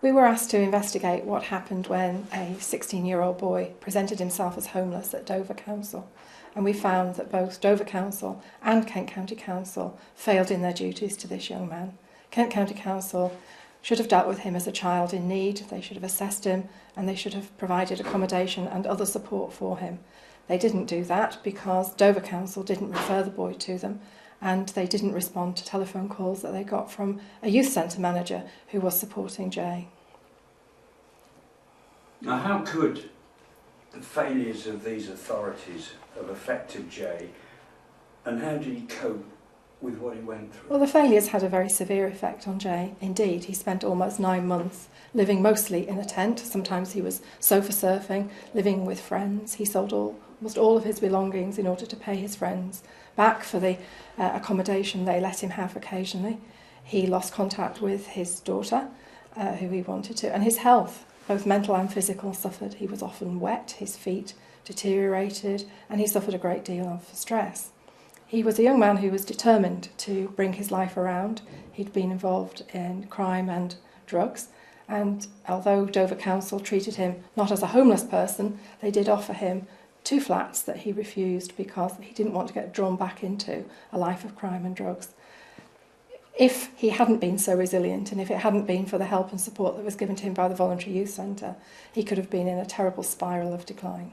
We were asked to investigate what happened when a 16-year-old boy presented himself as homeless at Dover Council, and we found that both Dover Council and Kent County Council failed in their duties to this young man. Kent County Council should have dealt with him as a child in need, they should have assessed him, and they should have provided accommodation and other support for him. They didn't do that because Dover Council didn't refer the boy to them, and they didn't respond to telephone calls that they got from a youth centre manager who was supporting Jay. Now, how could the failures of these authorities have affected Jay, and how did he cope with what he went through? Well, the failures had a very severe effect on Jay. Indeed, he spent almost 9 months living mostly in a tent. Sometimes he was sofa surfing, living with friends. He sold almost all of his belongings in order to pay his friends back for the accommodation they let him have occasionally. He lost contact with his daughter, who he wanted to, and his health, both mental and physical, suffered. He was often wet, his feet deteriorated, and he suffered a great deal of stress. He was a young man who was determined to bring his life around. He'd been involved in crime and drugs, and although Dover Council treated him not as a homeless person, they did offer him 2 flats that he refused because he didn't want to get drawn back into a life of crime and drugs. If he hadn't been so resilient, and if it hadn't been for the help and support that was given to him by the Voluntary Youth Centre, he could have been in a terrible spiral of decline.